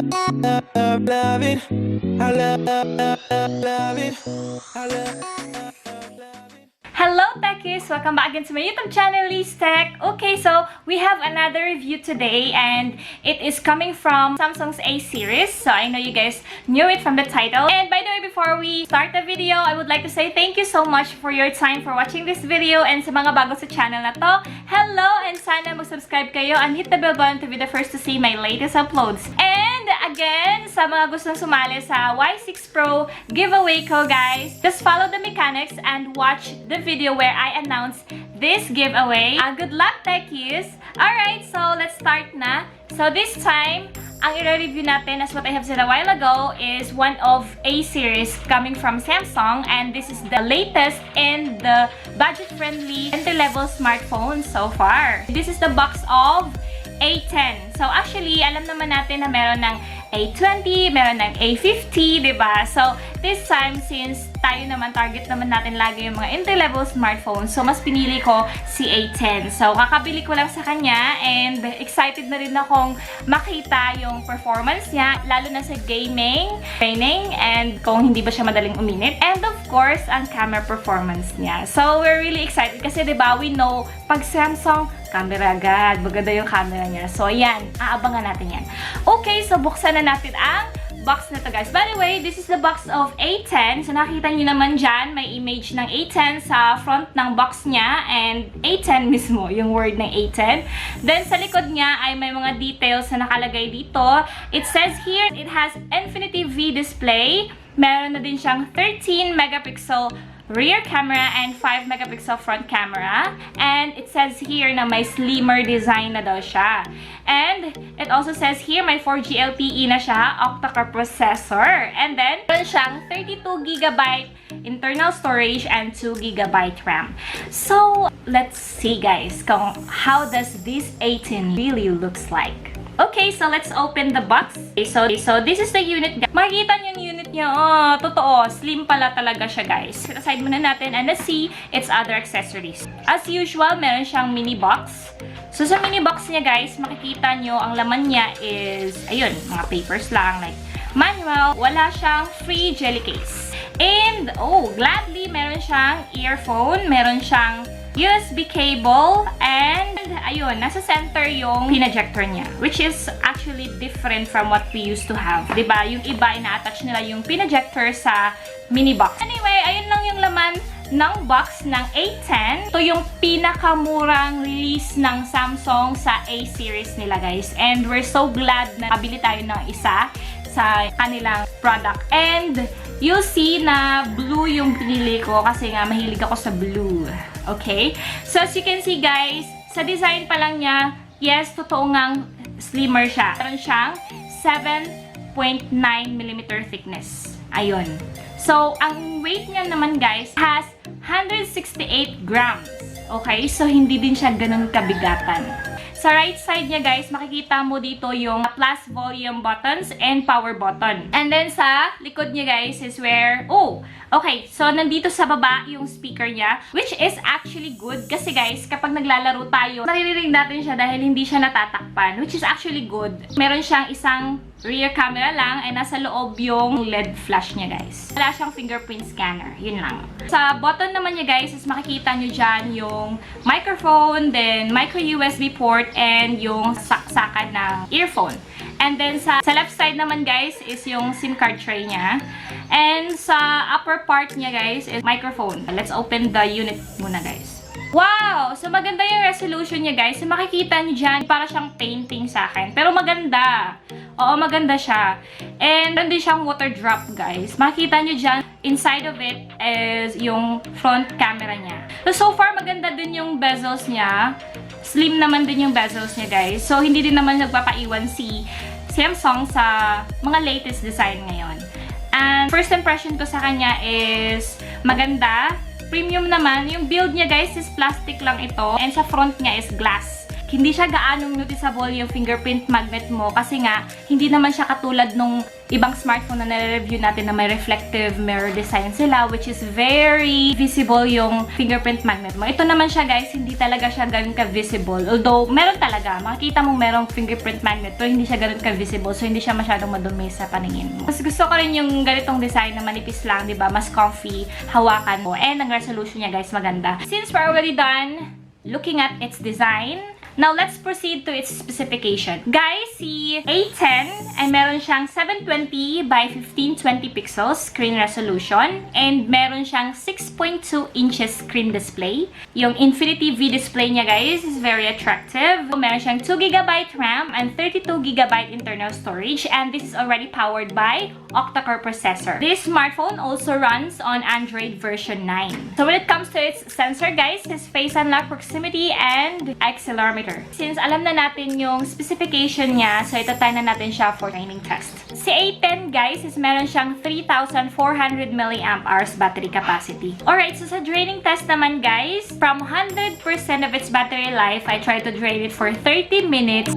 love it. I love it. Hello techies! Welcome back again to my YouTube channel, LizTech. Okay, so we have another review today and it is coming from Samsung's A series. So I know you guys knew it from the title. And by the way, before we start the video, I would like to say thank you so much for your time for watching this video. And sa mga bago sa channel na to, hello! And sana mag-subscribe kayo and hit the bell button to be the first to see my latest uploads. And again, sa mga gustong sumali sa Y6 Pro giveaway ko, guys, just follow the mechanics and watch the video where I announce this giveaway. Good luck, techies! Alright, so let's start na. So this time, ang i-review natin, as what I have said a while ago, is one of A series coming from Samsung, and this is the latest in the budget-friendly entry-level smartphone so far. This is the box of A10. So actually, alam naman natin na meron ng A20, meron ng A50, diba? So, this time, since tayo naman, target naman natin lagi yung mga entry-level smartphones, so mas pinili ko si A10. So, kakabili ko lang sa kanya and excited na rin akong makita yung performance niya, lalo na sa gaming, training, and kung hindi ba siya madaling uminit. And of course, ang camera performance niya. So, we're really excited kasi diba, we know, pag Samsung, camera agad. Maganda yung camera niya. So, yan. Aabangan natin yan. Okay, so buksan na natin ang box na to, guys. By the way, this is the box of A10. So, nakita nyo naman dyan, may image ng A10 sa front ng box niya. And A10 mismo, yung word ng A10. Then, sa likod niya ay may mga details na nakalagay dito. It says here, it has Infinity V display. Meron na din siyang 13 megapixel rear camera and 5 megapixel front camera. And it says here na may slimmer design na daw siya. And it also says here may 4G LTE na siya, octa-core processor. And then, meron siyang 32GB internal storage and 2GB RAM. So, let's see guys kung how does this A10 really looks like. Okay, so let's open the box. Okay, so this is the unit. Makikita niyo yung unit niya. Oh, totoo. Slim pala talaga siya, guys. Set aside muna natin and let's see its other accessories. As usual, meron siyang mini box. So, sa mini box niya, guys, makikita niyo ang laman niya is, ayun, mga papers lang, like manual. Wala siyang free jelly case. And, oh, gladly, meron siyang earphone. Meron siyang USB cable, and ayun, nasa center yung pinajector niya, which is actually different from what we used to have. Diba? Yung iba, ina-attach nila yung pinajector sa mini box. Anyway, ayun lang yung laman ng box ng A10. Ito yung pinakamurang release ng Samsung sa A series nila, guys. And we're so glad na kabili tayo ng isa sa kanilang product. And you'll see na blue yung pinili ko kasi nga mahilig ako sa blue. Okay? So, as you can see, guys, sa design pa lang niya, yes, totoo ngang slimmer siya. Meron siyang 7.9mm thickness. Ayun. So, ang weight niya naman, guys, has 168 grams. Okay? So, hindi din siya ganun kabigatan. Sa right side niya, guys, makikita mo dito yung plus volume buttons and power button. And then sa likod niya, guys, is where, oh, okay, so nandito sa baba yung speaker niya, which is actually good kasi, guys, kapag naglalaro tayo, naririnig natin siya dahil hindi siya natatakpan, which is actually good. Meron siyang isang rear camera lang and nasa loob yung LED flash niya, guys. Wala siyang fingerprint scanner. Yun lang. Sa button naman niya, guys, is makikita nyo dyan yung microphone, then micro USB port, and yung saksakan ng earphone. And then sa left side naman, guys, is yung SIM card tray niya. And sa upper part niya, guys, is microphone. Let's open the unit muna, guys. Wow! So, maganda yung resolution niya, guys. So, makikita niyo dyan, para siyang painting sa akin. Pero maganda. Oo, maganda siya. And, hindi siyang water drop, guys. Makikita niyo dyan, inside of it is yung front camera niya. So far, maganda din yung bezels niya. Slim naman din yung bezels niya, guys. So, hindi din naman nagpapaiwan si Samsung sa mga latest design ngayon. And, first impression ko sa kanya is maganda. Premium naman. Yung build niya, guys, is plastic lang ito. And sa front niya is glass. hindi siya gaanong noticeable yung fingerprint magnet mo kasi nga, hindi naman siya katulad nung ibang smartphone na nare-review natin na may reflective mirror design sila, which is very visible yung fingerprint magnet mo. Ito naman siya guys, hindi talaga siya ganun ka-visible. Although, meron talaga. Makikita mong merong fingerprint magnet, pero hindi siya ganun ka-visible. So, hindi siya masyadong madumi sa paningin mo. Mas gusto ko rin yung ganitong design na manipis lang, diba? Mas comfy, hawakan mo. And ang resolution niya guys, maganda. Since we're already done looking at its design, now, let's proceed to its specification. Guys, si A10 ay meron siyang 720 by 1520 pixels screen resolution and meron siyang 6.2 inches screen display. Yung Infinity V display niya, guys, is very attractive. Meron siyang 2GB RAM and 32GB internal storage, and this is already powered by octa-core processor. This smartphone also runs on Android version 9. So when it comes to its sensor, guys, is face unlock, proximity, and accelerometer. Since alam na natin yung specification niya, so itatry na natin siya for training test. Si A10 guys is meron siyang 3,400 mAh battery capacity. Alright, so sa draining test naman guys, from 100% of its battery life, I tried to drain it for 30 minutes.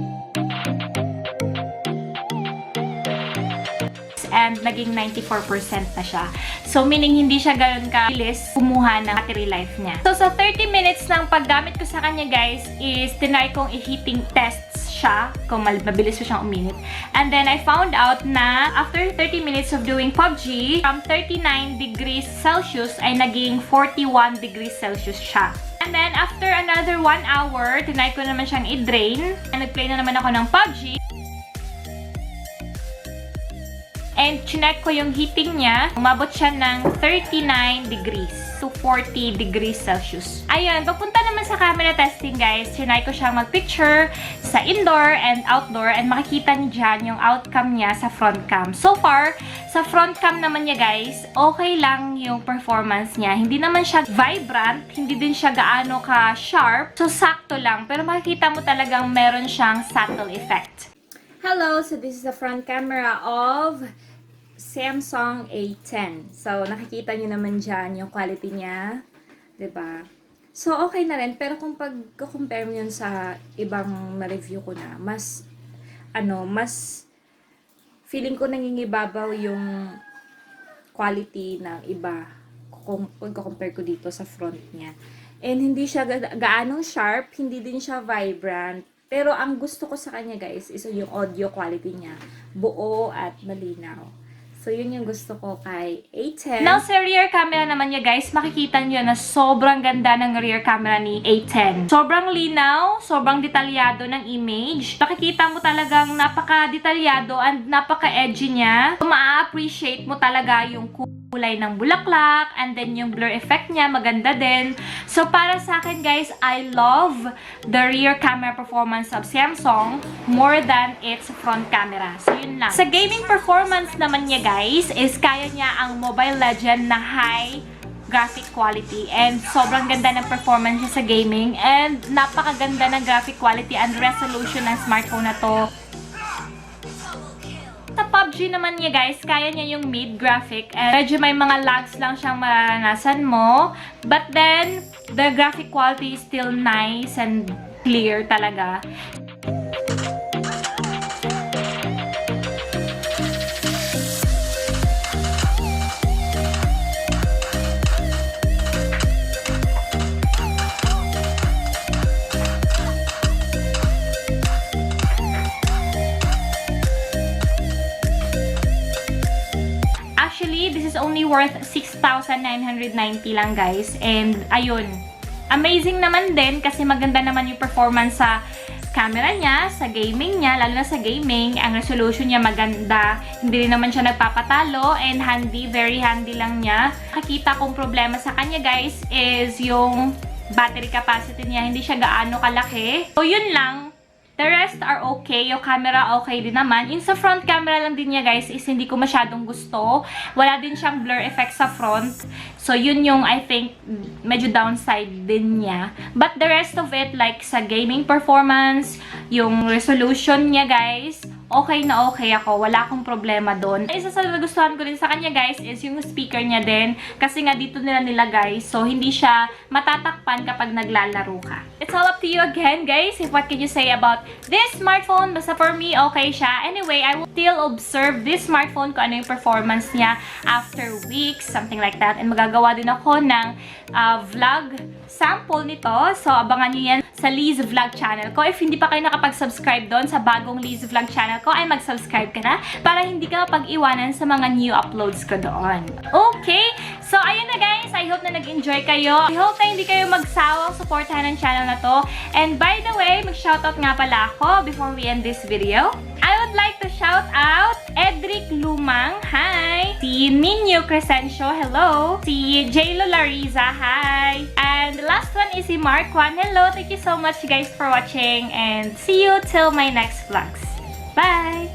And naging 94% na siya. So, meaning hindi siya ganoon kabilis kumuha ng battery life niya. So, sa 30 minutes ng paggamit ko sa kanya, guys, is tinry kong i-heating tests siya kung mabilis ko siyang uminit. And then, I found out na after 30 minutes of doing Pubg, from 39 degrees Celsius ay naging 41 degrees Celsius siya. And then, after another 1 hour, tinry ko naman siyang i-drain. Nag-play na naman ako ng Pubg. And chinek ko yung heating niya. Umabot siya ng 39 degrees to 40 degrees Celsius. Ayun, pagpunta naman sa camera testing guys, chinek ko siya mag-picture sa indoor and outdoor, and makikita niyo dyan yung outcome niya sa front cam. So far, sa front cam naman niya guys, okay lang yung performance niya. Hindi naman siya vibrant, hindi din siya gaano ka-sharp. So, sakto lang. Pero makikita mo talagang meron siyang subtle effect. Hello! So, this is the front camera of Samsung A10. So, nakikita nyo naman dyan yung quality niya. 'Di ba? So, okay na rin. Pero kung pag-compare mo yun sa ibang na-review ko na, mas feeling ko nangingibabaw yung quality ng iba kung compare ko dito sa front niya. And hindi siya gaanong sharp, hindi din siya vibrant. Pero ang gusto ko sa kanya guys is yung audio quality niya. Buo at malinaw. So, yun yung gusto ko kay A10. Now, sa rear camera naman niya, guys, makikita nyo na sobrang ganda ng rear camera ni A10. Sobrang linaw, sobrang detalyado ng image. Makikita mo talagang napaka-detalyado and napaka-edgy niya. So, ma-appreciate mo talaga yung kulay ng bulaklak, and then yung blur effect niya, maganda din. So, para sa akin, guys, I love the rear camera performance of Samsung more than its front camera. So, yun lang. Sa gaming performance naman niya, guys, is kaya niya ang Mobile Legends na high graphic quality, and sobrang ganda ng performance niya sa gaming, and napakaganda ng graphic quality and resolution ng smartphone na to. Sa Pubg naman niya guys, kaya niya yung mid graphic, and medyo may mga lags lang siyang maranasan mo, but then the graphic quality is still nice and clear talaga. This is only worth 6,990 lang guys, and ayun, amazing naman din kasi maganda naman yung performance sa camera niya, sa gaming niya, lalo na sa gaming. Ang resolution niya maganda, hindi rin naman siya nagpapatalo, and handy, very handy lang niya. Nakikita kong problema sa kanya guys is yung battery capacity niya, hindi siya gaano kalaki. So yun lang. The rest are okay. Yung camera okay din naman. Yung sa front camera lang din niya guys is hindi ko masyadong gusto. Wala din siyang blur effect sa front. So yun yung I think medyo downside din niya. But the rest of it, like sa gaming performance, yung resolution niya guys, okay na okay ako. Wala akong problema doon. Isa sa nagustuhan ko din sa kanya guys is yung speaker niya din. Kasi nga dito nila guys. So, hindi siya matatakpan kapag naglalaro ka. It's all up to you again guys. If what can you say about this smartphone? Basta for me, okay siya. Anyway, I will still observe this smartphone kung ano yung performance niya after weeks. Something like that. And magagawa din ako ng vlog sample nito. So, abangan nyo yan sa Liz Vlog channel ko. If hindi pa kayo nakapag-subscribe doon sa bagong Liz Vlog channel ko, ay mag-subscribe ka na para hindi ka pag-iwanan sa mga new uploads ko doon. Okay? So, ayun na guys. I hope na nag-enjoy kayo. I hope na hindi kayo magsawang supportahan ng channel na to. And by the way, mag-shoutout nga pala ako before we end this video. I would like to shout out Edric Lumang, hi! Si Nino Crescencio, hello! Si Jaylo Lariza, hi! And the last one is si Mark Juan, hello! Thank you so much guys for watching and see you till my next vlogs. Bye!